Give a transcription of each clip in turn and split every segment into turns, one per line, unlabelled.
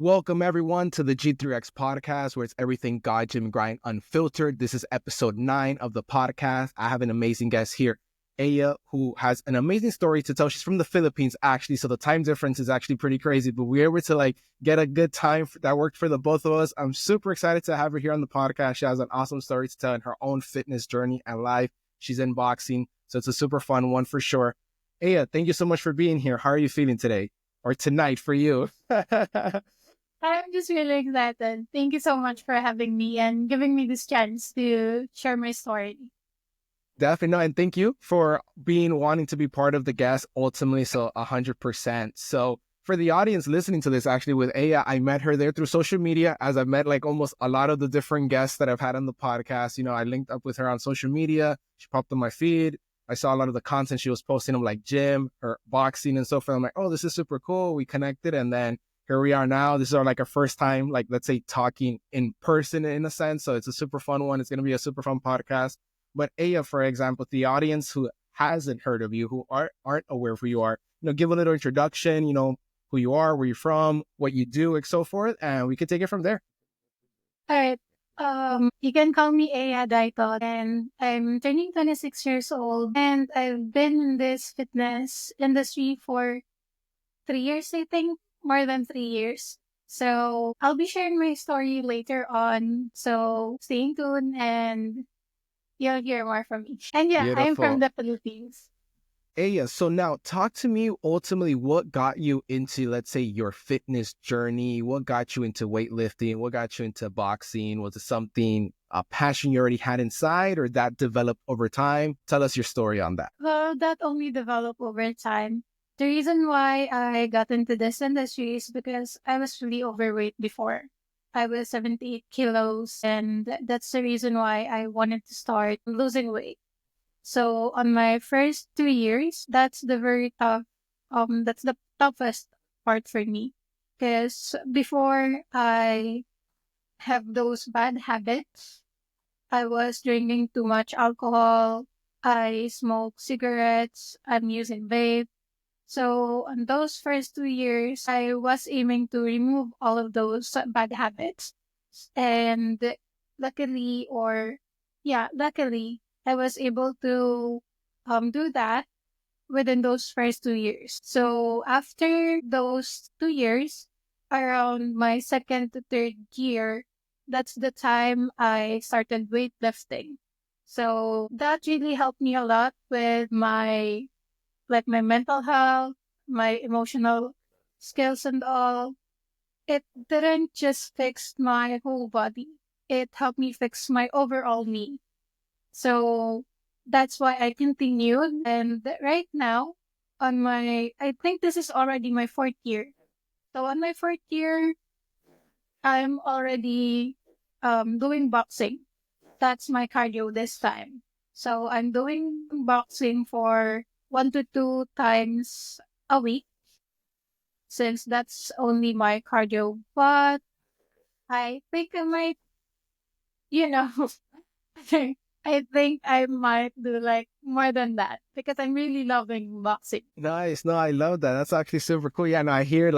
Welcome everyone to the G3X Podcast, where it's everything God, Gym, and Grind unfiltered. This is episode 9 of the podcast. I have an amazing guest here, Aya, who has an amazing story to tell. She's from the Philippines, actually, so the time difference is actually pretty crazy, but we were able to get a good time that worked for the both of us. I'm super excited to have her here on the podcast. She has an awesome story to tell in her own fitness journey and life. She's in boxing, so it's a super fun one for sure. Aya, thank you so much for being here. How are you feeling today? Or tonight for you?
I'm just really excited. Thank you so much for having me and giving me this chance to share my story.
Definitely. No, and thank you for wanting to be part of the guest ultimately. So 100%. So for the audience listening to this, actually with Aya, I met her there through social media, as I've met almost a lot of the different guests that I've had on the podcast. You know, I linked up with her on social media. She popped on my feed. I saw a lot of the content she was posting of gym or boxing and so forth. I'm like, oh, this is super cool. We connected. And then here we are now. This is our first time, let's say, talking in person in a sense. So it's a super fun one. It's going to be a super fun podcast. But Aya, for example, the audience who hasn't heard of you, who aren't aware of who you are, give a little introduction, who you are, where you're from, what you do, and so forth. And we can take it from there.
All right. You can call me Aya Daito, and I'm turning 26 years old, and I've been in this fitness industry for 3 years, I think, more than 3 years. So I'll be sharing my story later on. So stay tuned and you'll hear more from me. And yeah, I'm
Beautiful.
from the Philippines.
Aya, so now talk to me ultimately what got you into, let's say, your fitness journey. What got you into weightlifting? What got you into boxing? Was it something, a passion you already had inside, or that developed over time? Tell us your story on that.
Well, that only developed over time. The reason why I got into this industry is because I was really overweight before. I was 78 kilos, and that's the reason why I wanted to start losing weight. So on my first 2 years, that's that's the toughest part for me. Because before I have those bad habits, I was drinking too much alcohol, I smoke cigarettes, I'm using vape. So on those first 2 years, I was aiming to remove all of those bad habits. And luckily, luckily, I was able to do that within those first 2 years. So after those 2 years, around my second to third year, that's the time I started weightlifting. So that really helped me a lot with my mental health, my emotional skills and all. It didn't just fix my whole body. It helped me fix my overall me. So that's why I continued. And right now, I think this is already my 4th year. So on my 4th year, I'm already doing boxing. That's my cardio this time. So I'm doing boxing for 1 to 2 times a week, since that's only my cardio. But I think I might, you know, I think I might do more than that because I'm really loving boxing.
Nice. No, I love that. That's actually super cool. Yeah, no, I hear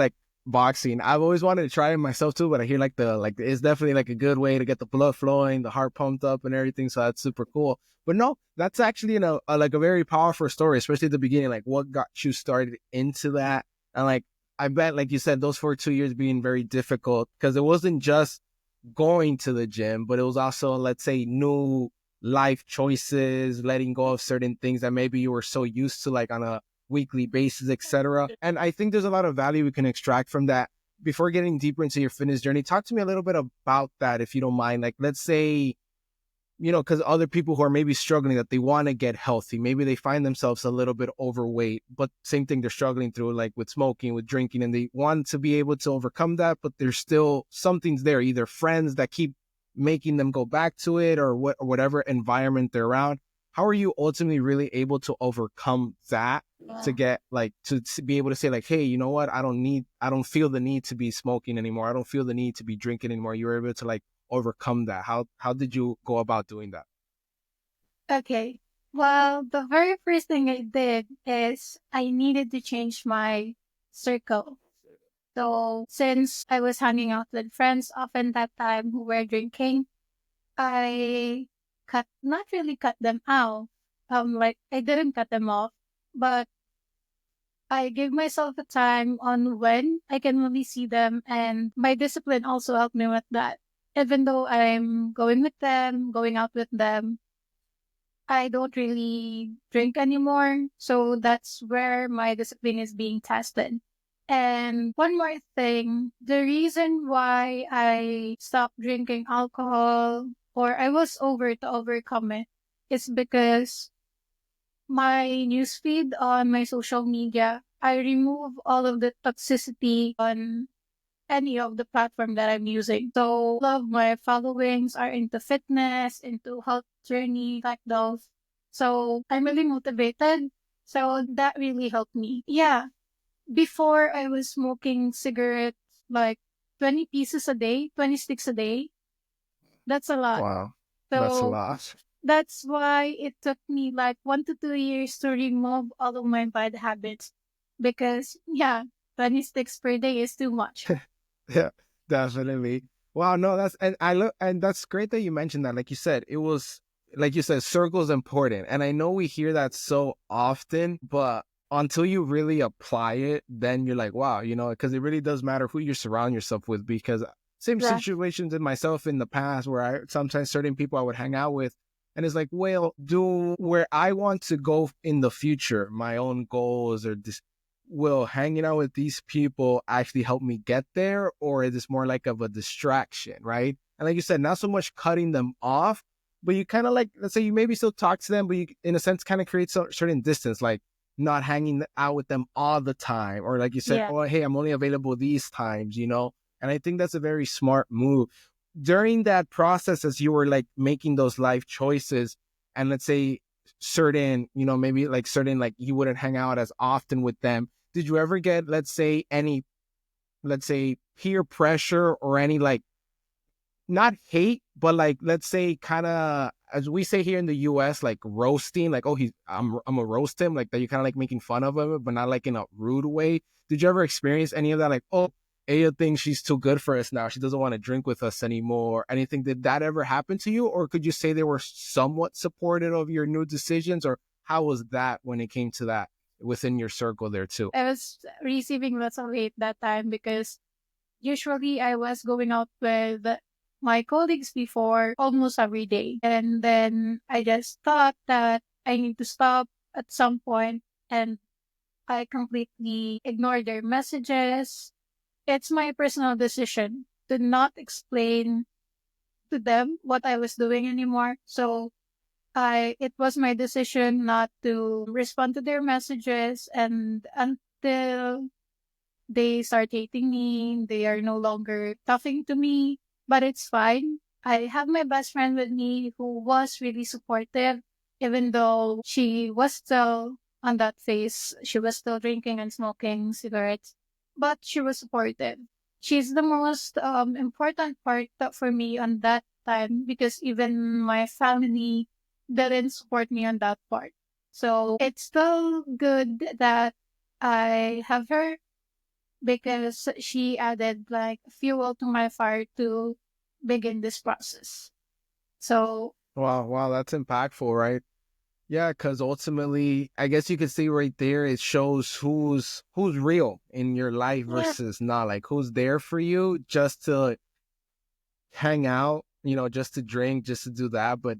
boxing. I've always wanted to try it myself too, but I hear it's definitely a good way to get the blood flowing, the heart pumped up and everything. So that's super cool. But no, that's actually a very powerful story, especially at the beginning. What got you started into that? And I bet, like you said, those for 2 years being very difficult because it wasn't just going to the gym, but it was also, let's say, new life choices, letting go of certain things that maybe you were so used to on a weekly basis, etc. And I think there's a lot of value we can extract from that. Before getting deeper into your fitness journey, talk to me a little bit about that, if you don't mind. Let's say, because other people who are maybe struggling, that they want to get healthy, maybe they find themselves a little bit overweight, but same thing they're struggling through, with smoking, with drinking, and they want to be able to overcome that, but there's still something's there, either friends that keep making them go back to it, or whatever environment they're around. How are you ultimately really able to overcome that to get to be able to say hey, you know what? I don't feel the need to be smoking anymore. I don't feel the need to be drinking anymore. You were able to overcome that. How did you go about doing that?
Okay. Well, the very first thing I did is I needed to change my circle. So since I was hanging out with friends often that time who were drinking, I not really cut them out. Like I didn't cut them off, but I gave myself a time on when I can only see them, and my discipline also helped me with that. Even though I'm going with them, going out with them, I don't really drink anymore. So that's where my discipline is being tested. And one more thing, the reason why I stopped drinking alcohol or I was over to overcome it is because my newsfeed on my social media, I remove all of the toxicity on any of the platform that I'm using. So all of my followings are into fitness, into health journey, like those. So I'm really motivated. So that really helped me. Yeah. Before I was smoking cigarettes like 20 pieces a day, 20 sticks a day. That's a lot.
Wow, that's a
So
lot.
that's why it took me like 1 to 2 years to remove all of my bad habits because, yeah, 20 sticks per day is too much.
Yeah, definitely. Wow, no, that's and I look and that's great that you mentioned that. Like you said, it was like you said, circle's important. And I know we hear that so often, but until you really apply it, then you're like, wow, because it really does matter who you surround yourself with. Because same
Yeah.
situations in myself in the past where I sometimes certain people I would hang out with, and it's like, well, do where I want to go in the future, my own goals or this will hanging out with these people actually help me get there, or is this more like of a distraction, right? And like you said, not so much cutting them off, but you kind of like, let's say you maybe still talk to them, but you, in a sense, kind of create some certain distance, like not hanging out with them all the time, or like you said,
Yeah.
oh, hey, I'm only available these times, And I think that's a very smart move. During that process, as you were like making those life choices, and let's say certain, maybe like certain, like you wouldn't hang out as often with them. Did you ever get, let's say, any, let's say, peer pressure or any like, not hate, but like, let's say, kind of, as we say here in the US, like roasting, like, oh, I'm a roast him, like that you kind of like making fun of him, but not like in a rude way. Did you ever experience any of that? Like, oh, Aya thinks she's too good for us now. She doesn't want to drink with us anymore. Anything? Did that ever happen to you? Or could you say they were somewhat supportive of your new decisions? Or how was that when it came to that within your circle there too?
I was receiving lots of hate that time because usually I was going out with my colleagues before almost every day. And then I just thought that I need to stop at some point and I completely ignored their messages. It's my personal decision to not explain to them what I was doing anymore. So it was my decision not to respond to their messages, and until they start hating me, they are no longer talking to me, but it's fine. I have my best friend with me who was really supportive, even though she was still on that phase. She was still drinking and smoking cigarettes, but she was supportive. She's the most important part for me on that time because even my family didn't support me on that part. So it's still good that I have her because she added like fuel to my fire to begin this process. So
Wow, that's impactful, right? Yeah, because ultimately, I guess you could see right there, it shows who's real in your life
yeah,
versus not. Like who's there for you just to hang out, just to drink, just to do that. But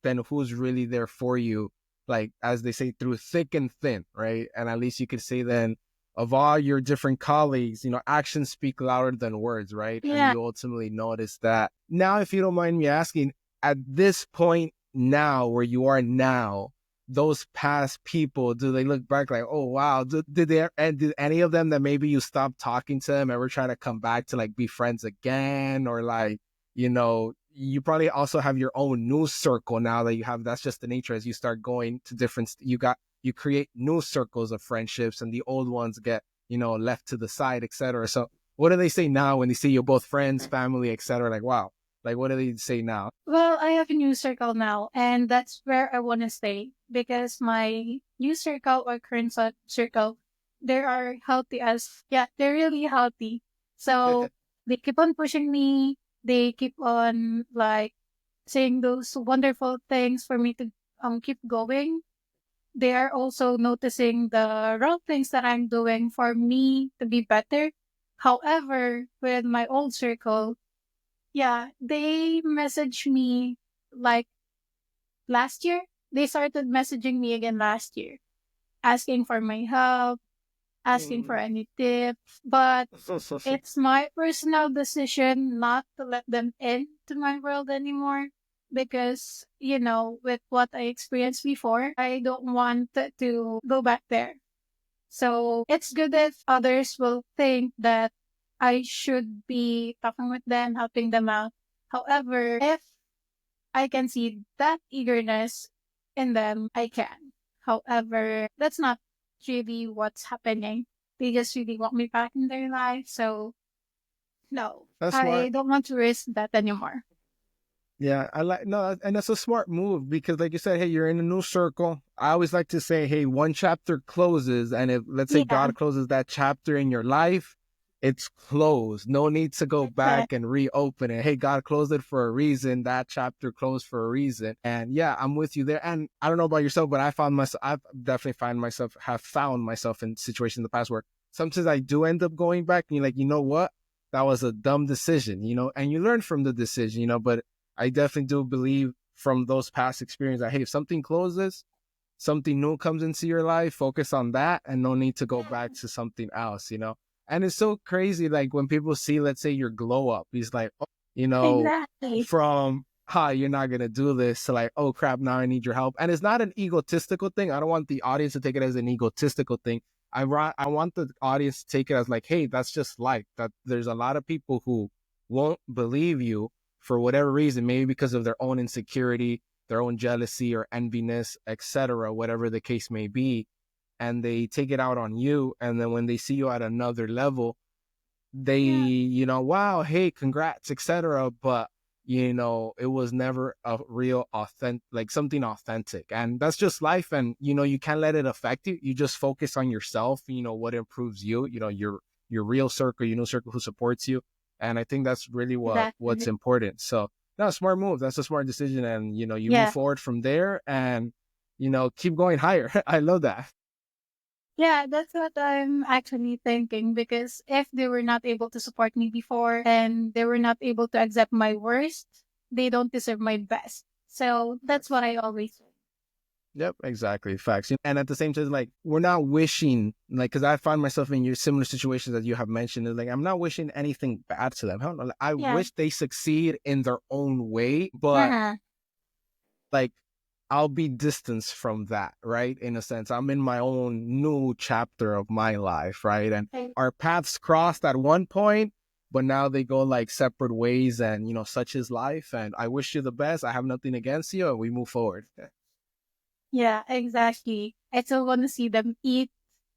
then who's really there for you, like as they say, through thick and thin, right? And at least you could say then of all your different colleagues, actions speak louder than words, right? And
yeah.
you ultimately notice that. Now, if you don't mind me asking, at this point now, where you are now, those past people, do they look back like, oh wow, did any of them that maybe you stopped talking to them ever try to come back to like be friends again, or like, you probably also have your own news circle now that you have. That's just the nature as you start going to different, you create new circles of friendships and the old ones get, left to the side, etc. So what do they say now when they see you're both friends, family, etc.? Like, wow, like what do they say now?
Well, I have a new circle now, and that's where I want to stay because my new circle or current circle they are healthy as, yeah, they're really healthy. So they keep on pushing me. They keep on like saying those wonderful things for me to keep going. They are also noticing the wrong things that I'm doing for me to be better. However, with my old circle, yeah, they message me like last year. They started messaging me again last year, asking for my help, asking for
Mm.
any tips. But it's my personal decision not to let them into my world anymore because, with what I experienced before, I don't want to go back there. So it's good if others will think that I should be talking with them, helping them out. However, if I can see that eagerness in them, I can. However, that's not really what's happening. They just really want me back in their life. So, no,
That's
I
smart.
don't want to risk that anymore.
Yeah, I like no, and that's a smart move because, like you said, hey, you're in a new circle. I always like to say, hey, one chapter closes, and if let's say
Yeah,
God closes that chapter in your life, it's closed. No need to go back
exactly.
and reopen it. Hey, God closed it for a reason. That chapter closed for a reason. And yeah, I'm with you there. And I don't know about yourself, but I've definitely have found myself in situations in the past where sometimes I do end up going back, and you're like, you know what? That was a dumb decision, and you learn from the decision, but I definitely do believe from those past experiences that, hey, if something closes, something new comes into your life, focus on that and no need to go back to something else. And it's so crazy, like when people see, let's say, your glow up, he's like, oh,
Exactly.
from, you're not going to do this to like, oh crap, now I need your help. And it's not an egotistical thing. I don't want the audience to take it as an egotistical thing. I want the audience to take it as like, hey, that's just life. That there's a lot of people who won't believe you for whatever reason, maybe because of their own insecurity, their own jealousy or enviness, etc., whatever the case may be, and they take it out on you. And then when they see you at another level, they,
Yeah,
wow, hey, congrats, etc. But it was never a real authentic, like something authentic, and that's just life. And you can't let it affect you. You just focus on yourself. What improves you. Your real circle, circle who supports you. And I think that's really what's
exactly.
important. So, no, smart move. That's a smart decision, and you move
Yeah.
forward from there, and keep going higher. I love that.
Yeah, that's what I'm actually thinking because if they were not able to support me before and they were not able to accept my worst, they don't deserve my best. So that's what I always say.
Yep, exactly. Facts. And at the same time, like, we're not wishing, like, because I find myself in your similar situations that you have mentioned. Is like, I'm not wishing anything bad to them. Hell no. Like, I
Yeah.
wish they succeed in their own way, but
Uh-huh.
like, I'll be distanced from that, right? In a sense, I'm in my own new chapter of my life, right? And
Okay.
our paths crossed at one point, but now they go like separate ways, and such is life. And I wish you the best. I have nothing against you, and we move forward.
Yeah, exactly. I still want to see them eat,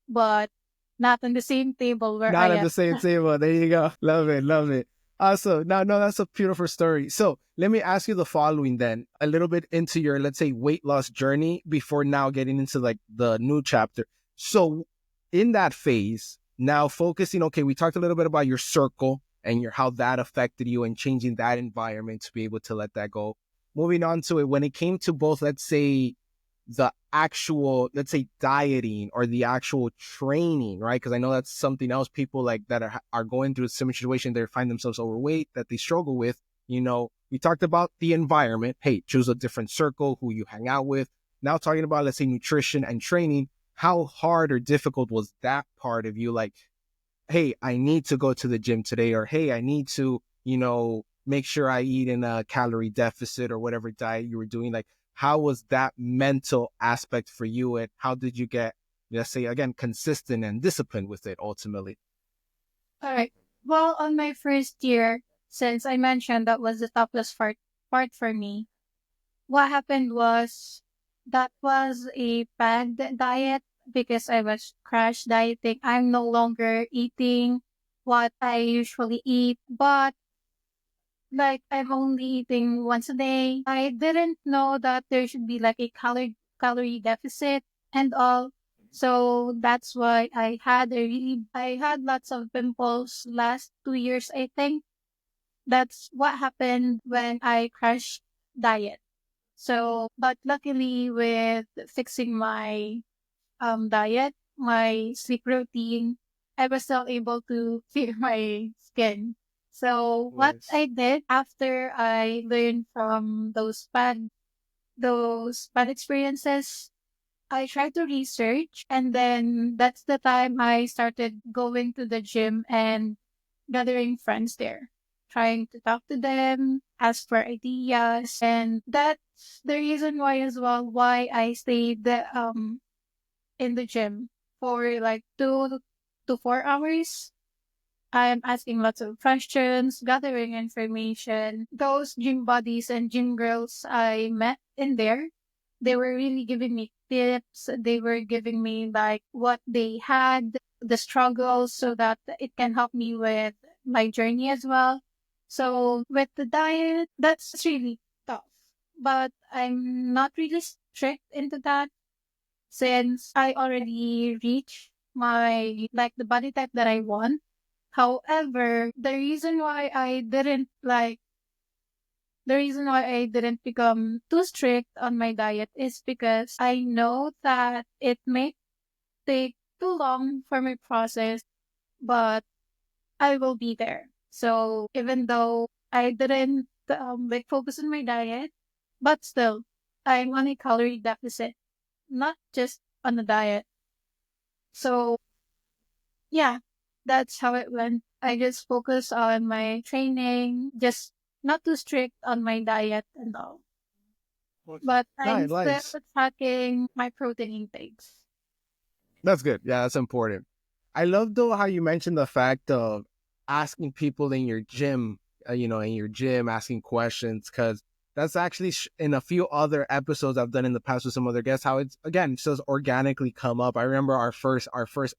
but not on the same table where I
Not at
am.
the same table. There you go. Love it. Love it. Awesome. No, that's a beautiful story. So let me ask you the following then, a little bit into your, let's say, weight loss journey before now getting into like the new chapter. So in that phase, now focusing, okay, we talked a little bit about your circle and how that affected you and changing that environment to be able to let that go. Moving on to it, when it came to both, let's say, the actual, let's say, dieting or the actual training, right? Because I know that's something else people like that are going through a similar situation. They find themselves overweight that they struggle with. We talked about the environment. Hey, choose a different circle, who you hang out with. Now talking about, let's say, nutrition and training. How hard or difficult was that part of you? Like, hey, I need to go to the gym today, or hey, I need to, make sure I eat in a calorie deficit or whatever diet you were doing. Like, how was that mental aspect for you, and how did you get, let's say, again, consistent and disciplined with it ultimately?
All right. Well, on my first year, since I mentioned that was the toughest part for me, what happened was that was a bad diet because I was crash dieting. I'm no longer eating what I usually eat, but like I'm only eating once a day. I didn't know that there should be like a calorie deficit and all. So that's why I had lots of pimples last 2 years, I think. That's what happened when I crashed diet. So, but luckily with fixing my diet, my sleep routine, I was still able to clear my skin. So what
Nice.
I did after I learned from those bad experiences, I tried to research, and then that's the time I started going to the gym and gathering friends there, trying to talk to them, ask for ideas, and that's the reason why as well why I stayed in the gym for like 2 to 4 hours. I'm asking lots of questions, gathering information. Those gym buddies and gym girls I met in there, they were really giving me tips. They were giving me like what they had, the struggles, so that it can help me with my journey as well. So with the diet, that's really tough. But I'm not really strict into that since I already reached my like the body type that I want. However, the reason why I didn't become too strict on my diet is because I know that it may take too long for my process, but I will be there. So even though I didn't like focus on my diet, but still I'm on a calorie deficit, not just on the diet. So yeah, that's how it went. I just focus on my training, just not too strict on my diet and all.
Okay.
But I'm
Nice,
still
nice.
tracking my protein intakes.
That's good. Yeah, that's important. I love though how you mentioned the fact of asking people in your gym, in your gym, asking questions, because that's actually in a few other episodes I've done in the past with some other guests, how it's again just organically come up. I remember our first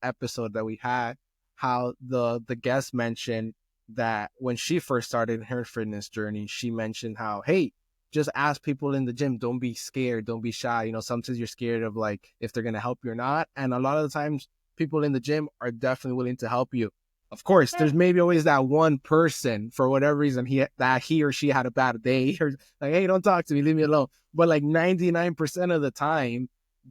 episode that we had, how the guest mentioned that when she first started her fitness journey, she mentioned how, hey, just ask people in the gym. Don't be scared. Don't be shy. Sometimes you're scared of like if they're gonna help you or not. And a lot of the times, people in the gym are definitely willing to help you. Of course,
Yeah.
there's maybe always that one person for whatever reason he or she had a bad day or like, hey, don't talk to me, leave me alone. But like 99% of the time,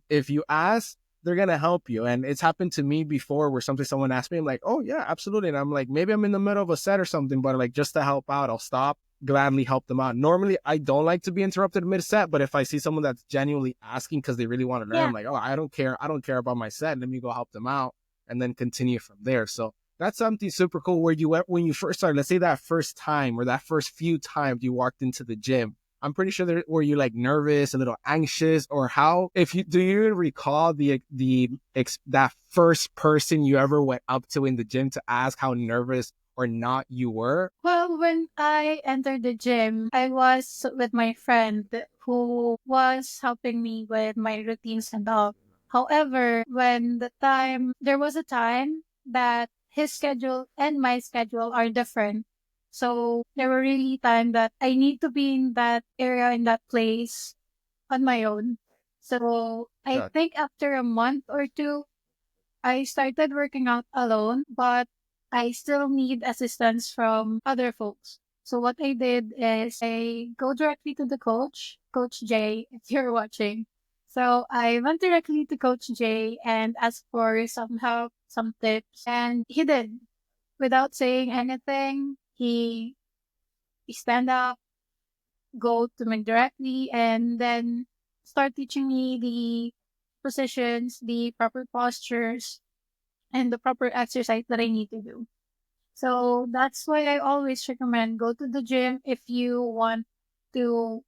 if you ask, they're gonna help you. And it's happened to me before where someone asked me, I'm like, oh yeah, absolutely. And I'm like, maybe I'm in the middle of a set or something, but like just to help out, I'll stop, gladly help them out. Normally, I don't like to be interrupted mid set, but if I see someone that's genuinely asking because they really want to learn,
Yeah.
I'm like, oh, I don't care. I don't care about my set. Let me go help them out and then continue from there. So that's something super cool where you went when you first started. Let's say that first time or that first few times you walked into the gym. I'm pretty sure were you like nervous, a little anxious, or how? If you do, you recall that first person you ever went up to in the gym to ask how nervous or not you were?
Well, when I entered the gym, I was with my friend who was helping me with my routines and all. However, there was a time that his schedule and my schedule are different. So there were really time that I need to be in that area, in that place on my own. So I
Yeah,
think after a month or two, I started working out alone, but I still need assistance from other folks. So what I did is I go directly to the coach, Coach Jay, if you're watching. So I went directly to Coach Jay and asked for some help, some tips, and he did. Without saying anything, he stand up, go to me directly, and then start teaching me the positions, the proper postures, and the proper exercise that I need to do. So that's why I always recommend go to the gym if you want to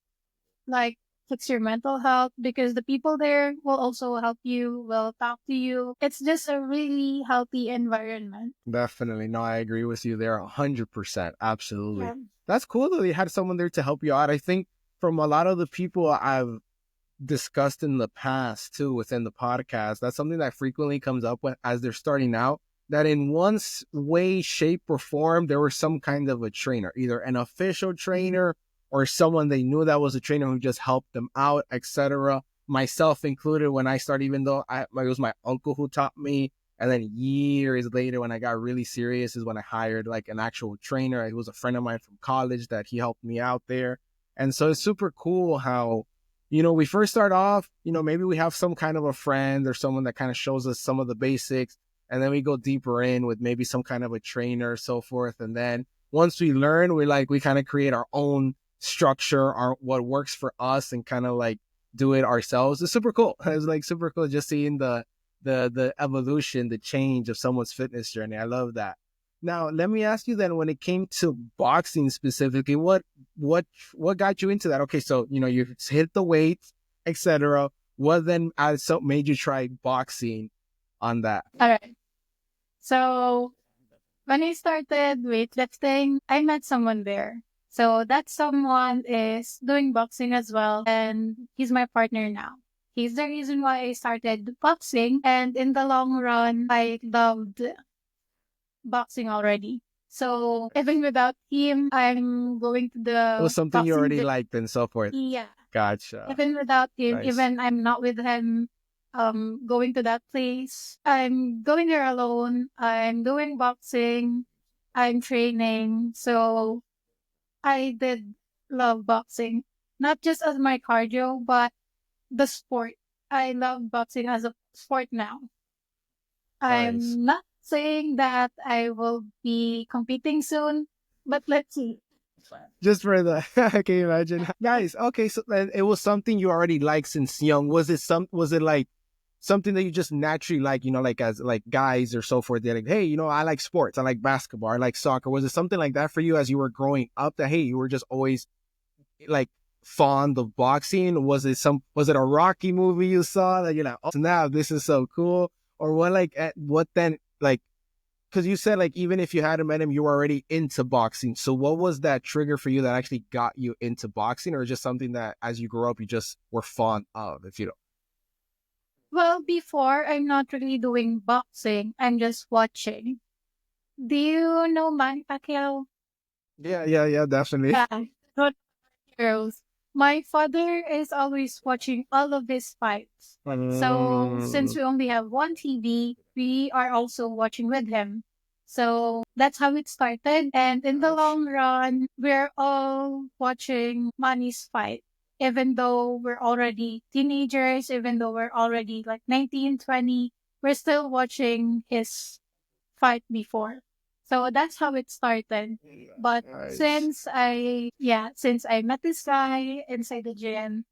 like fix your mental health because the people there will also help you, will talk to you. It's just a really healthy environment.
definitely. No, I agree with you there 100%. Absolutely.
Yeah.
That's cool that you had someone there to help you out. I think from a lot of the people I've discussed in the past too within the podcast, that's something that frequently comes up when, as they're starting out, that in one way, shape, or form, there was some kind of a trainer, either an official trainer or someone they knew that was a trainer who just helped them out, etc. myself included, when I started, even though it was my uncle who taught me. And then years later, when I got really serious, is when I hired like an actual trainer. It was a friend of mine from college that he helped me out there. And so it's super cool how, we first start off, maybe we have some kind of a friend or someone that kind of shows us some of the basics. And then we go deeper in with maybe some kind of a trainer or so forth. And then once we learn, we kind of create our own structure, what works for us, and kind of like do it ourselves. It's super cool. It's like super cool just seeing the evolution, the change of someone's fitness journey. I love that. Now, let me ask you then, when it came to boxing specifically, what got you into that? Okay, so, you hit the weights, etc. What then made you try boxing on that?
All right. So when I started weightlifting, I met someone there. So that someone is doing boxing as well, and he's my partner now. He's the reason why I started boxing, and in the long run, I loved boxing already. So even without him, I'm going to the
It was something you
boxing
already
gym.
liked and so forth.
Yeah.
Gotcha.
Even without him,
Nice.
even I'm not with him, going to that place, I'm going there alone. I'm doing boxing. I'm training. So I did love boxing, not just as my cardio, but the sport. I love boxing as a sport now.
Nice.
I'm not saying that I will be competing soon, but let's see.
Just for the, can you imagine? Nice. Okay, so then it was something you already liked since young. Was it like something that you just naturally like, like as like guys or so forth? They're like, hey, I like sports. I like basketball. I like soccer. Was it something like that for you as you were growing up, that, hey, you were just always like fond of boxing? Was it a Rocky movie you saw that you're like, oh, now this is so cool? Or what then, like, because you said like even if you hadn't met him, you were already into boxing. So what was that trigger for you that actually got you into boxing, or just something that as you grew up you just were fond of, if you don't?
Well, before I'm not really doing boxing. I'm just watching. Do you know Manny Pacquiao?
Yeah, definitely.
Yeah, not girls. My father is always watching all of his fights. So since
Mm,
we only have one TV, we are also watching with him. So that's how it started. And in the
gosh.
long run, we're all watching Manny's fight. Even though we're already teenagers, even though we're already like 19, 20, we're still watching his fight before. So that's how it started. But
Nice.
since I met this guy inside the gym,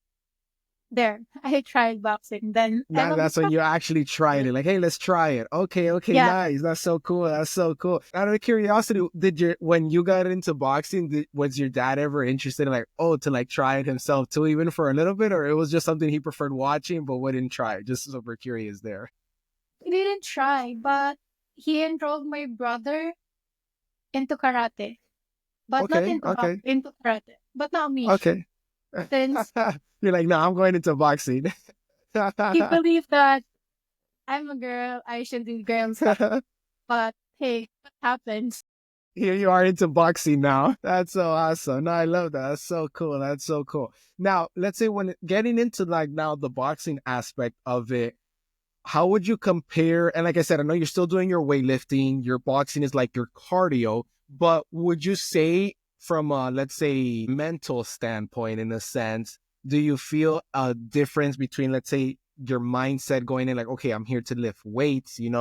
there, I tried boxing. Then
Now
ever
that's when you actually tried it. Like, hey, let's try it. Okay,
yeah,
nice. That's so cool. That's so cool. Out of curiosity, when you got into boxing, was your dad ever interested in like, oh, to like try it himself too, even for a little bit, or it was just something he preferred watching but wouldn't try? Just super curious there.
he didn't try, but he enrolled my brother into karate, but not
Okay,
into
okay,
into karate, but not me.
okay.
Since
You're like, no, I'm going into boxing.
he believed that I'm a girl, I should do girl stuff. But hey, what happens?
Here you are into boxing now. That's so awesome. No, I love that. That's so cool. That's so cool. Now, let's say when getting into like now the boxing aspect of it, how would you compare? And like I said, I know you're still doing your weightlifting, your boxing is like your cardio, but would you say from a, let's say, mental standpoint, in a sense, do you feel a difference between, let's say, your mindset going in like, okay, I'm here to lift weights, I'm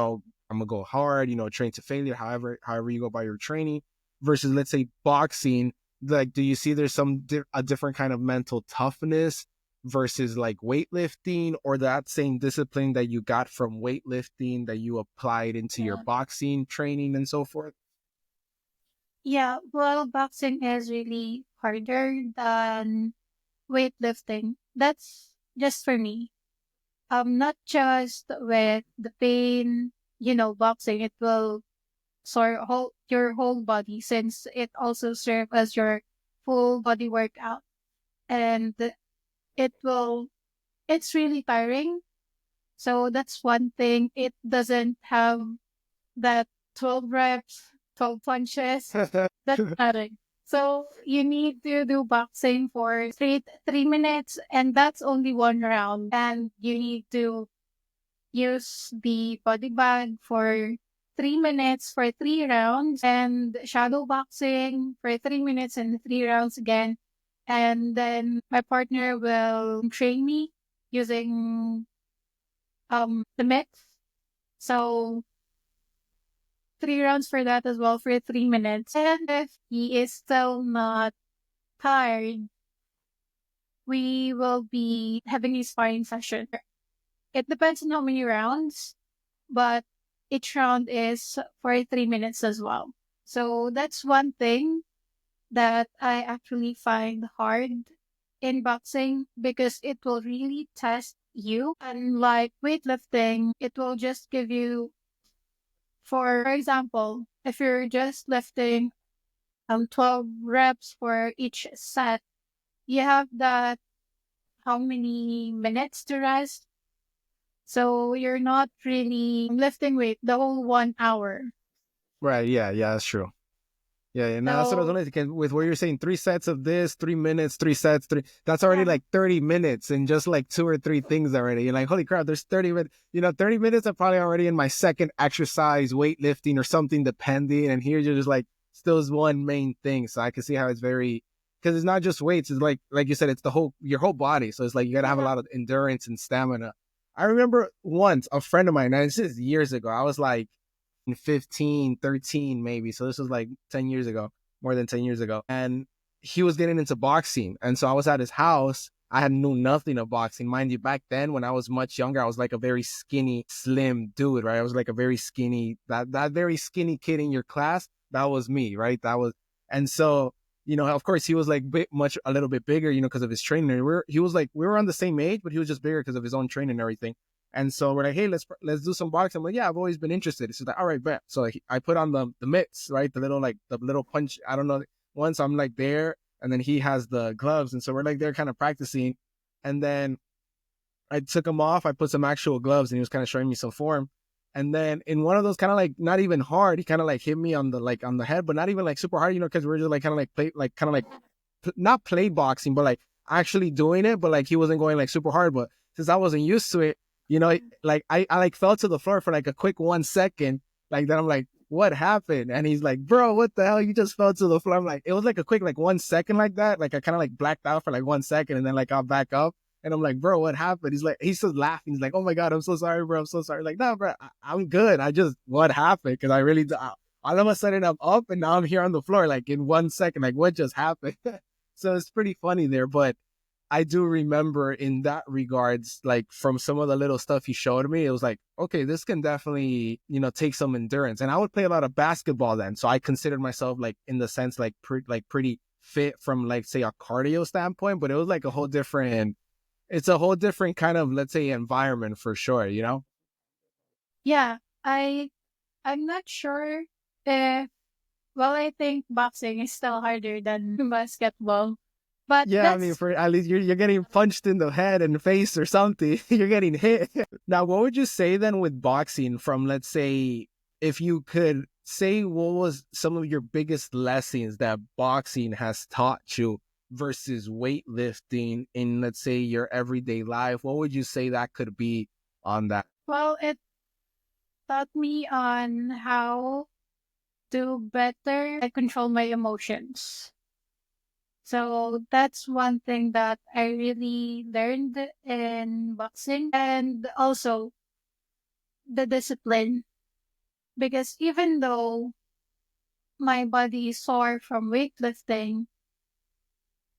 gonna go hard, train to failure, however you go by your training, versus, let's say, boxing, like, do you see there's a different kind of mental toughness versus like weightlifting, or that same discipline that you got from weightlifting that you applied into your
Yeah.
boxing training and so forth?
Yeah, well, boxing is really harder than weightlifting. That's just for me. Not just with the pain, boxing, it will sore your whole body since it also serves as your full body workout. And it will, it's really tiring. So that's one thing. It doesn't have that 12 reps, 12 punches. That's tiring. So you need to do boxing for 3 minutes, and that's only one round. And you need to use the body bag for 3 minutes for 3 rounds, and shadow boxing for 3 minutes and 3 rounds again. And then my partner will train me using the mix. So 3 rounds for that as well for 3 minutes. And if he is still not tired, we will be having a sparring session. It depends on how many rounds, but each round is for 3 minutes as well. So that's one thing that I actually find hard in boxing, because it will really test you. Unlike weightlifting, it will just give you, for example, if you're just lifting 12 reps for each set, you have that how many minutes to rest. So you're not really lifting weight the whole 1 hour.
Right. Yeah. Yeah. That's true. Yeah, and that's what I was
So
wondering. With what you're saying, 3 sets of this, 3 minutes, 3 sets, three. That's already
yeah,
like 30 minutes and just like 2 or 3 things already. You're like, holy crap, there's 30 minutes. 30 minutes are probably already in my second exercise, weightlifting or something, depending. And here you're just like, still is one main thing. So I can see how it's very, because it's not just weights. It's like you said, it's your whole body. So it's like you got to have a
yeah,
lot of endurance and stamina. I remember once a friend of mine, now this is years ago, I was like, 15, 13 maybe. So this was like 10 years ago, more than 10 years ago. And he was getting into boxing. And so I was at his house. I had knew nothing of boxing. Mind you, back then when I was much younger, I was like a very skinny, slim dude, right? I was like a very skinny, that very skinny kid in your class. That was me, right? And so, of course he was like a little bit bigger, because of his training. We were on the same age, but he was just bigger because of his own training and everything. And so we're like, hey, let's do some boxing. I'm like, yeah, I've always been interested. He's like, all right, bet. So like, I put on the mitts, right? The little punch. I don't know. Once I'm like there, and then he has the gloves, and so we're like there kind of practicing. And then I took them off. I put some actual gloves, and he was kind of showing me some form. And then in one of those kind of like not even hard, he kind of like hit me on the head, but not even like super hard, because we're just like kind of like not play boxing, but like actually doing it. But like he wasn't going like super hard. But since I wasn't used to it, like I like fell to the floor for like a quick 1 second. Like then I'm like, what happened? And he's like, bro, what the hell? You just fell to the floor. I'm like, it was like a quick like 1 second like that. Like I kind of like blacked out for like 1 second and then like got back up. And I'm like, bro, what happened? He's just laughing. He's like, oh my God, I'm so sorry, bro. I'm so sorry. Like, no, bro, I'm good. What happened? Because I really, all of a sudden I'm up and now I'm here on the floor, like in 1 second, like what just happened? So it's pretty funny there. But I do remember in that regards, like from some of the little stuff he showed me, it was like, okay, this can definitely, take some endurance. And I would play a lot of basketball then. So I considered myself like in the sense, like pretty fit from like, say, a cardio standpoint, but it was like it's a whole different kind of, let's say, environment for sure.
yeah. I'm not sure if, well, I think boxing is still harder than basketball, but
Yeah, I mean,
that's
for at least you're getting punched in the head and face or something. You're getting hit. Now, what would you say then with boxing from, let's say, if you could say what was some of your biggest lessons that boxing has taught you versus weightlifting in, let's say, your everyday life? What would you say that could be on that?
well, it taught me on how to better control my emotions. So that's one thing that I really learned in boxing, and also the discipline. Because even though my body is sore from weightlifting,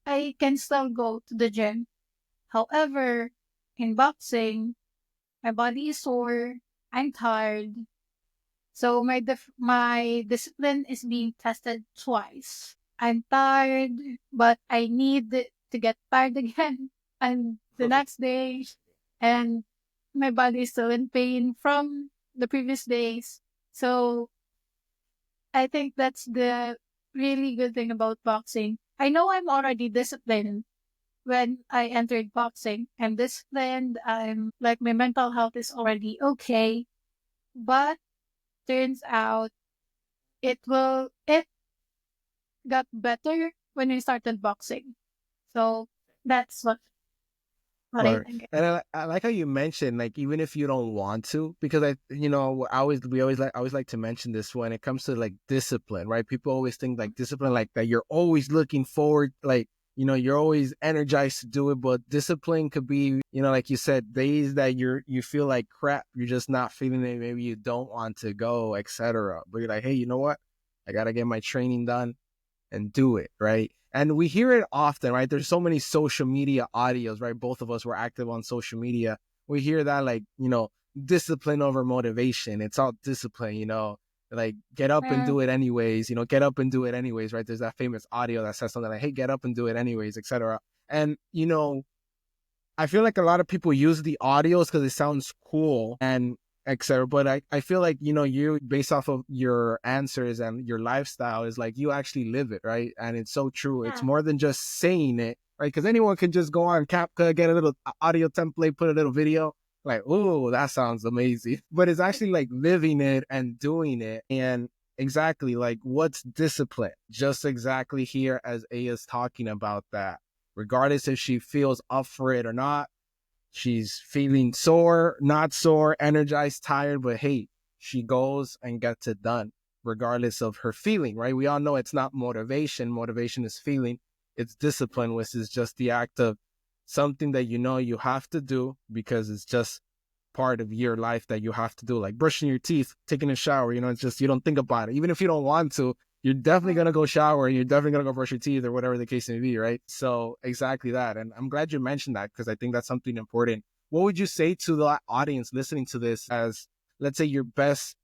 I can still go to the gym. However, in boxing, my body is sore, I'm tired. So my discipline is being tested twice. I'm tired, but I need to get tired again. And the next day, and my body is still in pain from the previous days. So I think that's the really good thing about boxing. I know I'm already disciplined when I entered boxing. I'm disciplined. I'm like, my mental health is already okay. But turns out it got better when I started boxing. So that's what I
Or
think.
and I like how you mentioned, like, even if you don't want to, because I always like to mention this when it comes to like discipline, right? People always think like discipline, like that you're always looking forward, like, you're always energized to do it, but discipline could be, like you said, days that you feel like crap, you're just not feeling it, maybe you don't want to go, etc. But you're like, hey, you know what? I gotta get my training done and do it, right? And we hear it often, right? There's so many social media audios, right? Both of us were active on social media. We hear that, like, discipline over motivation. It's all discipline, like get up and do it anyways, get up and do it anyways, right? There's that famous audio that says something like, hey, get up and do it anyways, etc. And, I feel like a lot of people use the audios because it sounds cool and etc. But I feel like, you, based off of your answers and your lifestyle, is like you actually live it, right? And it's so true. It's
Yeah.
more than just saying it, right? Because anyone can just go on CapCut, get a little audio template, put a little video, like, oh, that sounds amazing. But it's actually like living it and doing it. And exactly, like, what's discipline? Just exactly here as Aya's talking about that. Regardless if she feels up for it or not, she's feeling sore, not sore, energized, tired, but hey, she goes and gets it done, regardless of her feeling, right? We all know it's not motivation. Motivation is feeling. It's discipline, which is just the act of something that you have to do because it's just part of your life that you have to do, like brushing your teeth, taking a shower. It's just, you don't think about it. Even if you don't want to, you're definitely going to go shower and you're definitely going to go brush your teeth or whatever the case may be, right? So exactly that. And I'm glad you mentioned that because I think that's something important. What would you say to the audience listening to this as, let's say, your best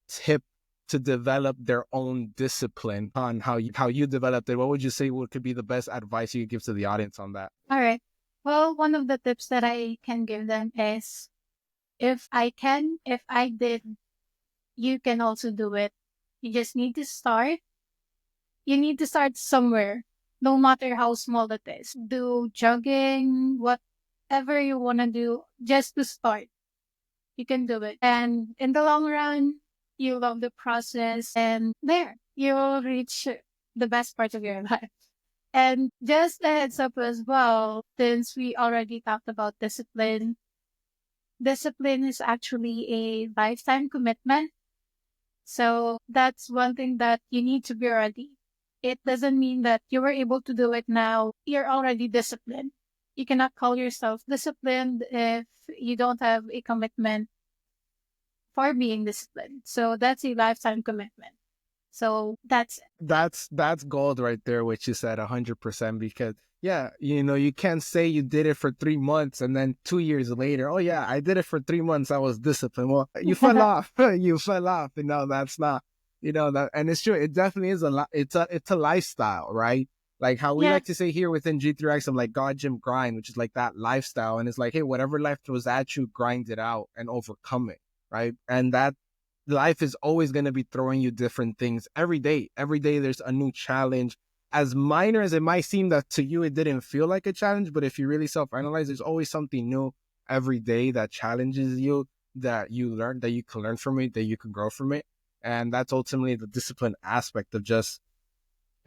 tip to develop their own discipline on how you developed it? What would you say could be the best advice you could give to the audience on that?
All right. Well, one of the tips that I can give them is, if I did, you can also do it. You just need to start. You need to start somewhere, no matter how small it is. Do jogging, whatever you want to do, just to start. You can do it. And in the long run, you love the process, and there, you'll reach the best part of your life. And just a heads up as well, since we already talked about discipline, discipline is actually a lifetime commitment. So that's one thing that you need to be ready. It doesn't mean that you were able to do it now, you're already disciplined. You cannot call yourself disciplined if you don't have a commitment for being disciplined. So that's a lifetime commitment. So that's
That's gold right there, which you said 100%, because yeah, you can't say you did it for 3 months and then 2 years later, oh yeah, I did it for 3 months, I was disciplined. Well, you fell off. You fell off. That's not, that, and it's true. It definitely is it's a lifestyle, right? Like how we
yeah,
like to say here within G3X, I'm like godgymgrind, which is like that lifestyle. And it's like, hey, whatever life throws at you, grind it out and overcome it, right? And that life is always going to be throwing you different things every day. Every day there's a new challenge. As minor as it might seem that to you, it didn't feel like a challenge, but if you really self-analyze, there's always something new every day that challenges you, that you learn, that you can learn from it, that you can grow from it. And that's ultimately the discipline aspect of just,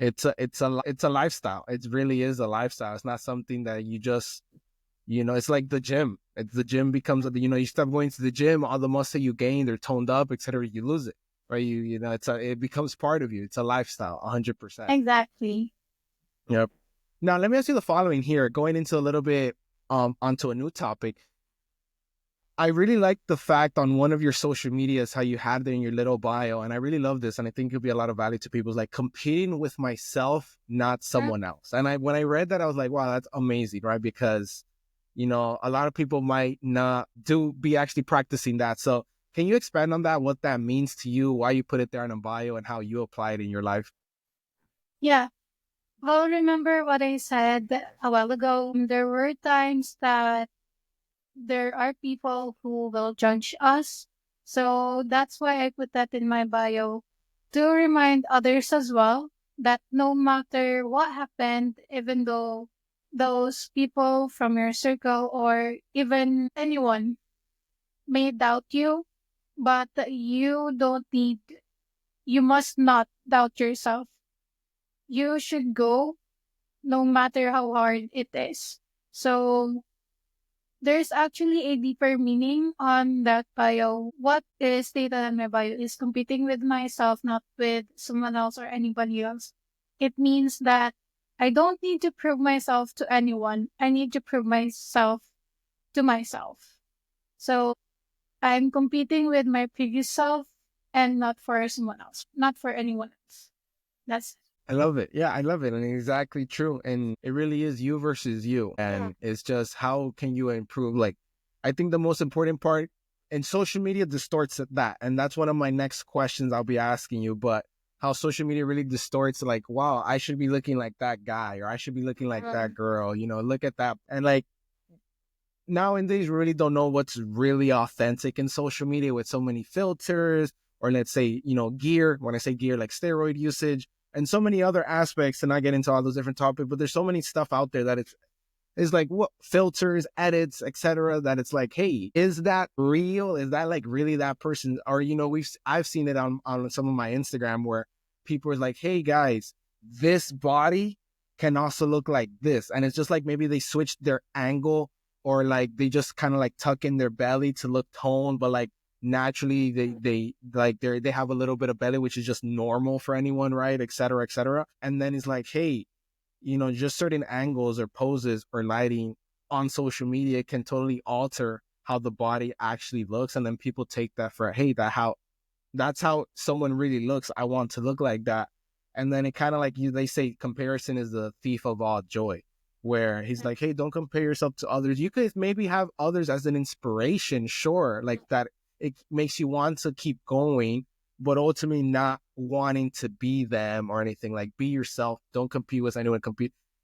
it's a lifestyle. It really is a lifestyle. It's not something that you just, it's like the gym. The gym becomes, you stop going to the gym, all the muscle you gained or toned up, etc. You lose it, right? It becomes part of you. It's a lifestyle, 100%.
exactly.
Yep. Now, let me ask you the following here, going into a little bit onto a new topic. I really like the fact on one of your social medias how you had there in your little bio, and I really love this, and I think it'll be a lot of value to people. It's like competing with myself, not someone else. And when I read that, I was like, wow, that's amazing, right? Because a lot of people might not be actually practicing that. So can you expand on that, what that means to you, why you put it there in a bio, and how you apply it in your life?
Yeah. Well, remember what I said a while ago? There were times that there are people who will judge us. So that's why I put that in my bio, to remind others as well that no matter what happened, even though those people from your circle or even anyone may doubt you, but you must not doubt yourself. you should go no matter how hard it is. So there's actually a deeper meaning on that bio. What is stated on my bio is competing with myself, not with someone else or anybody else. It means that I don't need to prove myself to anyone. I need to prove myself to myself. So I'm competing with my previous self and not for someone else, not for anyone else. That's
I love it. Yeah, I love it. And exactly true. And it really is you versus you. And it's just how can you improve? Like, I think the most important part, and social media distorts that. And that's one of my next questions I'll be asking you. But how social media really distorts, like, wow, I should be looking like that guy, or I should be looking like that girl, look at that. And like, nowadays, we really don't know what's really authentic in social media with so many filters, or let's say, gear. When I say gear, like steroid usage and so many other aspects, to not get into all those different topics, but there's so many stuff out there that it's like what filters, edits, etc. That it's like, hey, is that real? Is that like really that person? Or I've seen it on some of my Instagram where people are like, hey guys, this body can also look like this, and it's just like maybe they switched their angle, or like they just kind of like tuck in their belly to look toned, but like naturally they have a little bit of belly, which is just normal for anyone, right? Et cetera, et cetera. And then it's like, hey, just certain angles or poses or lighting on social media can totally alter how the body actually looks. And then people take that for, hey, that's how someone really looks. I want to look like that. And then it kind of like they say comparison is the thief of all joy, where he's like, hey, don't compare yourself to others. You could maybe have others as an inspiration, sure, like that. It makes you want to keep going, but ultimately not wanting to be them or anything. Like, be yourself. Don't compete with anyone.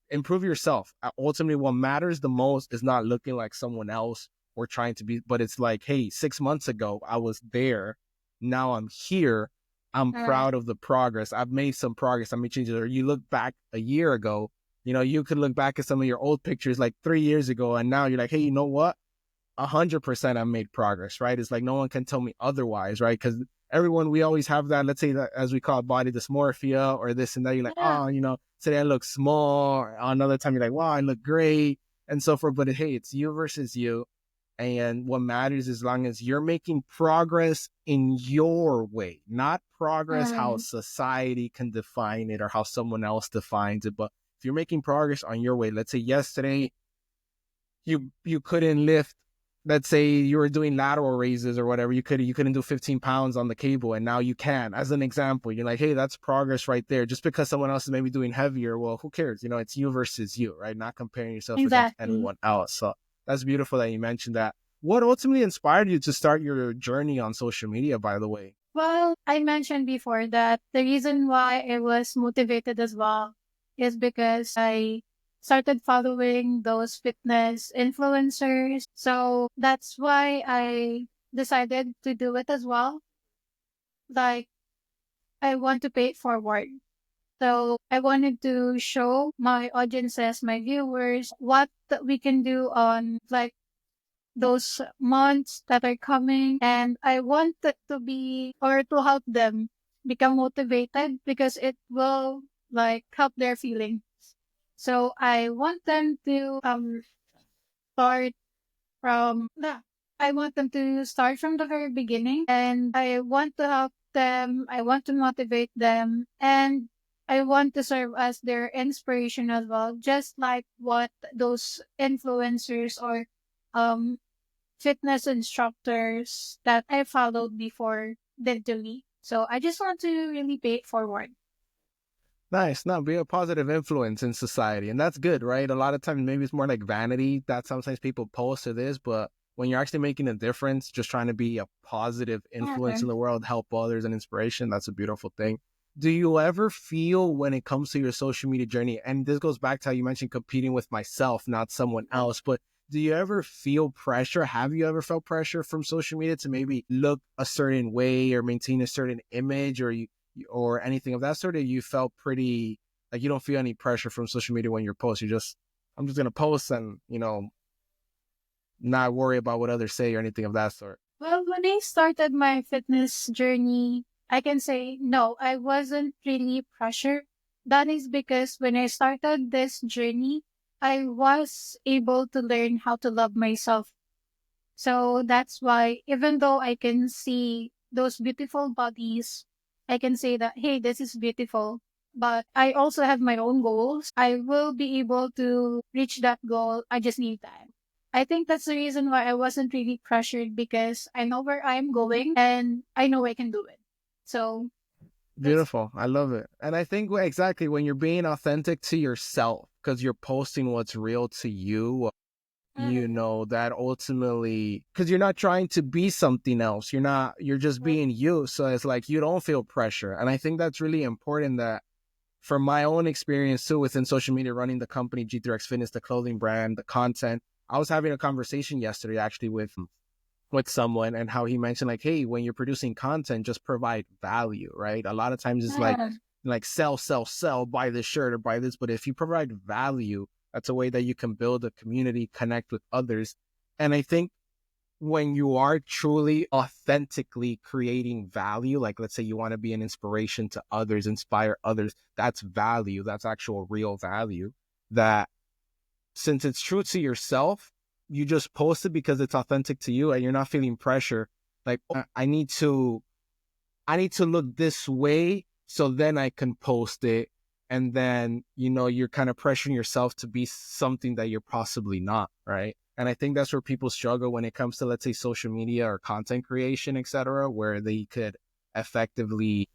Improve yourself. Ultimately, what matters the most is not looking like someone else or trying to be, but it's like, hey, 6 months ago, I was there. Now I'm here. I'm proud of the progress. I've made some progress. I made changes. Or you look back a year ago, you could look back at some of your old pictures like 3 years ago, and now you're like, hey, you know what? 100% I've made progress, right? It's like no one can tell me otherwise, right? Because we always have that, let's say that, as we call it, body dysmorphia or this and that. You're like, today I look small. Another time you're like, wow, I look great, and so forth. But hey, it's you versus you. And what matters is, as long as you're making progress in your way, not progress how society can define it or how someone else defines it. But if you're making progress on your way, let's say yesterday you couldn't lift, let's say you were doing lateral raises or whatever, you couldn't do 15 pounds on the cable, and now you can, as an example. You're like, hey, that's progress right there. Just because someone else is maybe doing heavier, well, who cares? It's you versus you, right? Not comparing yourself against anyone else. So that's beautiful that you mentioned that. What ultimately inspired you to start your journey on social media, by the way?
Well, I mentioned before that the reason why I was motivated as well is because I started following those fitness influencers. So that's why I decided to do it as well. Like, I want to pay it forward. So I wanted to show my audiences, my viewers, what we can do on like those months that are coming. And I wanted to be, or to help them become motivated, because it will like help their feelings. So I want them to start from the I want them to start from the very beginning, and I want to help them, I want to motivate them, and I want to serve as their inspiration as well, just like what those influencers or um fitness instructors that I followed before did to me. So I just want to really pay it forward.
Nice. No, be a positive influence in society. And that's good, right? A lot of times, maybe it's more like vanity that sometimes people post to this, but when you're actually making a difference, just trying to be a positive influence in the world, help others and inspiration, that's a beautiful thing. Do you ever feel, when it comes to your social media journey, and this goes back to how you mentioned competing with myself, not someone else, but do you ever feel pressure? Have you ever felt pressure from social media to maybe look a certain way or maintain a certain image, or anything of that sort? Or you felt pretty like you don't feel any pressure from social media when you're posting? I'm just gonna post and not worry about what others say or anything of that sort.
Well, when I started my fitness journey, I can say no, I wasn't really pressured That is because when I started this journey, I was able to learn how to love myself. So that's why, even though I can see those beautiful bodies, I can say that, hey, this is beautiful. But I also have my own goals. I will be able to reach that goal. I just need time. I think that's the reason why I wasn't really pressured, because I know where I'm going and I know I can do it. So that's
Beautiful. I love it. And I think exactly when you're being authentic to yourself, because you're posting what's real to you, that ultimately, because you're not trying to be something else. You're just being you. So it's like you don't feel pressure. And I think that's really important, that from my own experience too, within social media, running the company G3X Fitness, the clothing brand, the content. I was having a conversation yesterday actually with someone, and how he mentioned like, hey, when you're producing content, just provide value, right? A lot of times it's like sell, buy this shirt or buy this. But if you provide value, that's a way that you can build a community, connect with others. And I think when you are truly authentically creating value, like let's say you want to be an inspiration to others, inspire others, that's value. That's actual real value. That since it's true to yourself, you just post it because it's authentic to you and you're not feeling pressure. Like, oh, I need to look this way so then I can post it. And then, you're kind of pressuring yourself to be something that you're possibly not, right? And I think that's where people struggle when it comes to, let's say, social media or content creation, etc., where they could effectively,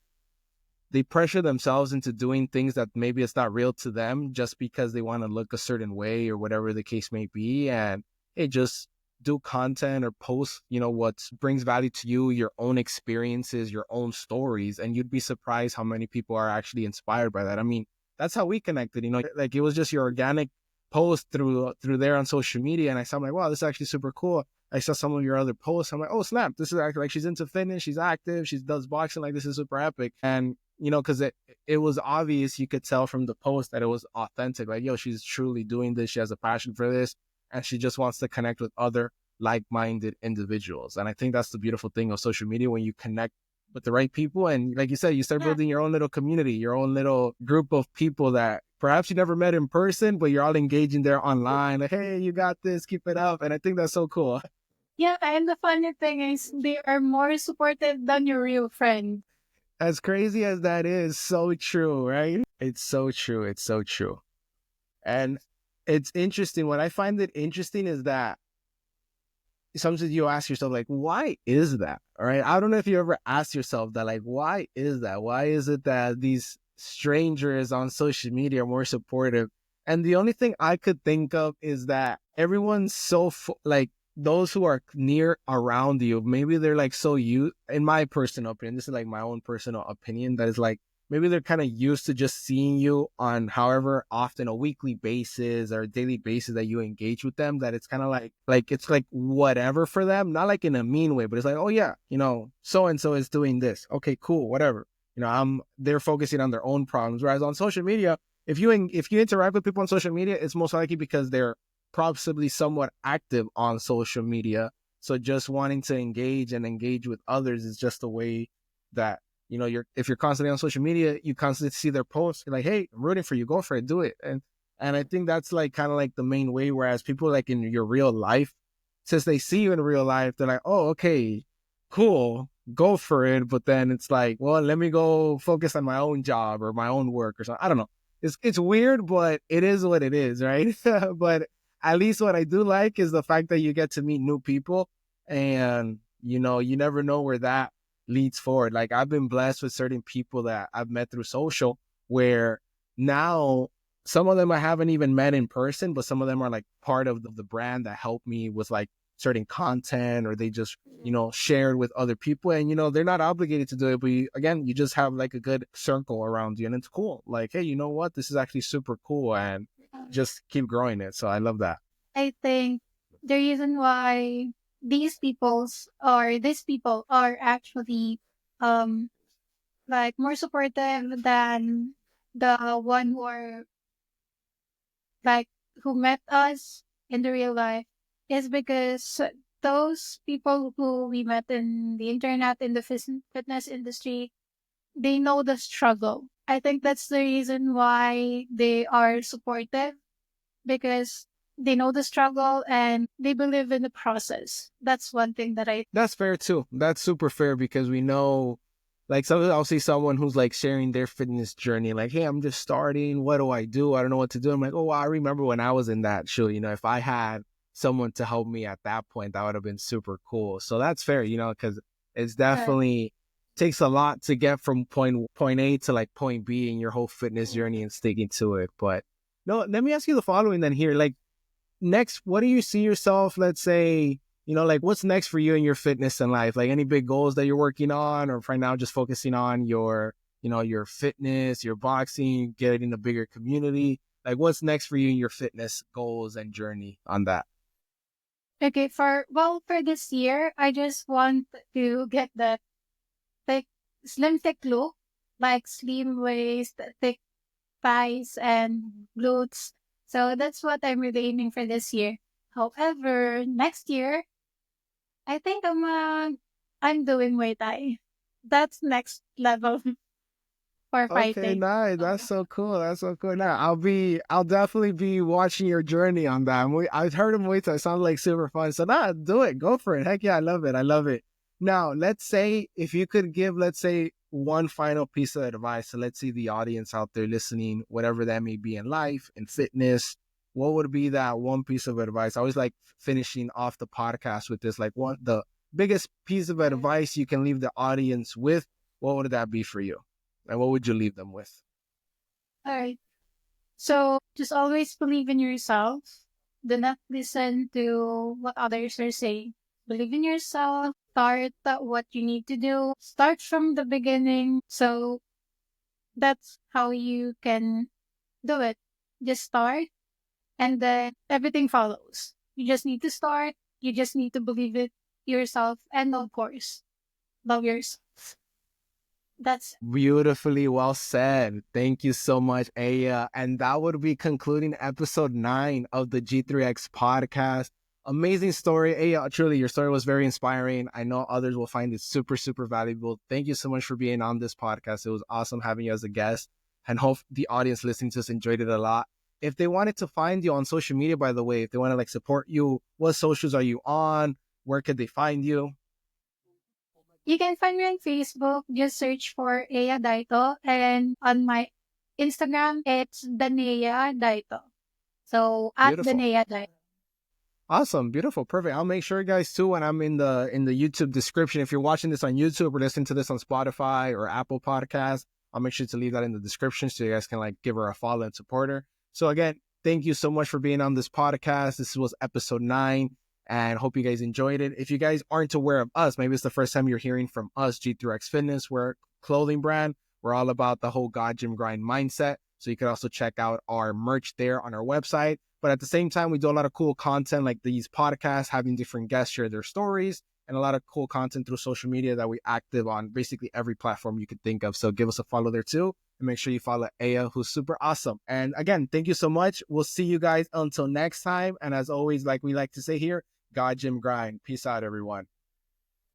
they pressure themselves into doing things that maybe it's not real to them just because they want to look a certain way or whatever the case may be. And it just do content or post, what brings value to you, your own experiences, your own stories. And you'd be surprised how many people are actually inspired by that. I mean, that's how we connected, like it was just your organic post through there on social media. And I'm like, wow, this is actually super cool. I saw some of your other posts. I'm like, oh snap, this is actually like, she's into fitness, she's active, she does boxing, like this is super epic. And because it was obvious, you could tell from the post that it was authentic. Like, yo, she's truly doing this. She has a passion for this, and she just wants to connect with other like-minded individuals. And I think that's the beautiful thing of social media, when you connect with the right people. And like you said, you start building your own little community, your own little group of people that perhaps you never met in person, but you're all engaging there online. Like, hey, you got this, keep it up. And I think that's so cool.
Yeah, and the funny thing is they are more supportive than your real friend.
As crazy as that is, so true, right? It's so true. It's so true. And it's interesting. What I find it interesting is that sometimes you ask yourself, like, why is that? All right. I don't know if you ever asked yourself that, like, why is that? Why is it that these strangers on social media are more supportive? And the only thing I could think of is that everyone's so, like, those who are near around you, maybe they're like so in my personal opinion, this is like my own personal opinion, that is like, maybe they're kind of used to just seeing you on however often, a weekly basis or a daily basis that you engage with them, that it's kind of like it's like whatever for them, not like in a mean way, but it's like, oh yeah, so-and-so is doing this. Okay, cool, whatever. They're focusing on their own problems. Whereas on social media, if you interact with people on social media, it's most likely because they're possibly somewhat active on social media. So just wanting to engage with others is just a way that, if you're constantly on social media, you constantly see their posts. You're like, hey, I'm rooting for you. Go for it. Do it. And I think that's like kind of like the main way. Whereas people like in your real life, since they see you in real life, they're like, oh, okay, cool, go for it. But then it's like, well, let me go focus on my own job or my own work or something. I don't know. It's weird, but it is what it is, right? But at least what I do like is the fact that you get to meet new people, and you never know where that leads forward. Like, I've been blessed with certain people that I've met through social, where now some of them I haven't even met in person, but some of them are like part of the brand that helped me with like certain content, or they just, shared with other people, and, they're not obligated to do it. But you just have like a good circle around you, and it's cool. Like, hey, you know what? This is actually super cool, and just keep growing it. So I love that.
I think the reason why these people are actually um like more supportive than the one who are like who met us in the real life is because those people who we met in the internet, in the fitness industry, they know the struggle. I think that's the reason why they are supportive, because they know the struggle and they believe in the process. That's one thing that I.
That's fair too. That's super fair because we know, like, sometimes I'll see someone who's like sharing their fitness journey, like, hey, I'm just starting. What do? I don't know what to do. I'm like, oh, I remember when I was in that shoe. If I had someone to help me at that point, that would have been super cool. So that's fair, because it's definitely takes a lot to get from point A to like point B in your whole fitness journey and sticking to it. But no, let me ask you the following then here. Like, next, what do you see yourself, let's say, like what's next for you in your fitness and life? Like any big goals that you're working on, or right now just focusing on your, your fitness, your boxing, getting a bigger community? Like what's next for you in your fitness goals and journey on that?
Okay, for this year, I just want to get the thick, slim thick look, like slim waist, thick thighs, and glutes. So that's what I'm really aiming for this year. However, next year, I think I'm doing Muay Thai. That's next level for
Okay,
fighting.
nice. That's so cool. That's so cool. Now I'll definitely be watching your journey on that. I've heard of Muay Thai. Sounds like super fun. So do it. Go for it. Heck yeah, I love it. I love it. Now, let's say if you could give, let's say, one final piece of advice. So let's see the audience out there listening, whatever that may be in life, in fitness, what would be that one piece of advice? I always like finishing off the podcast with this, like the biggest piece of advice you can leave the audience with. What would that be for you? And what would you leave them with?
All right. So just always believe in yourself. Do not listen to what others are saying. Believe in yourself. Start what you need to do. Start from the beginning. So that's how you can do it. Just start, and then everything follows. You just need to start. You just need to believe it yourself. And of course, love yourself. That's
Beautifully well said. Thank you so much, Aya. And that would be concluding episode 9 of the G3X podcast. Amazing story. Aya, truly, your story was very inspiring. I know others will find it super, super valuable. Thank you so much for being on this podcast. It was awesome having you as a guest, and hope the audience listening to us enjoyed it a lot. If they wanted to find you on social media, by the way, if they want to like support you, what socials are you on? Where could they find you?
You can find me on Facebook. Just search for Aya Daito. And on my Instagram, it's Danea Daito. So at
Beautiful.
Danea Daito.
Awesome. Beautiful. Perfect. I'll make sure, guys, too, when I'm in the YouTube description, if you're watching this on YouTube or listening to this on Spotify or Apple Podcasts, I'll make sure to leave that in the description so you guys can like give her a follow and support her. So again, thank you so much for being on this podcast. This was episode 9. And hope you guys enjoyed it. If you guys aren't aware of us, maybe it's the first time you're hearing from us, G3X Fitness. We're a clothing brand. We're all about the whole God Gym Grind mindset. So you can also check out our merch there on our website. But at the same time, we do a lot of cool content like these podcasts, having different guests share their stories, and a lot of cool content through social media that we active on basically every platform you could think of. So give us a follow there too. And make sure you follow Aya, who's super awesome. And again, thank you so much. We'll see you guys until next time. And as always, like we like to say here, God Gym Grind. Peace out, everyone.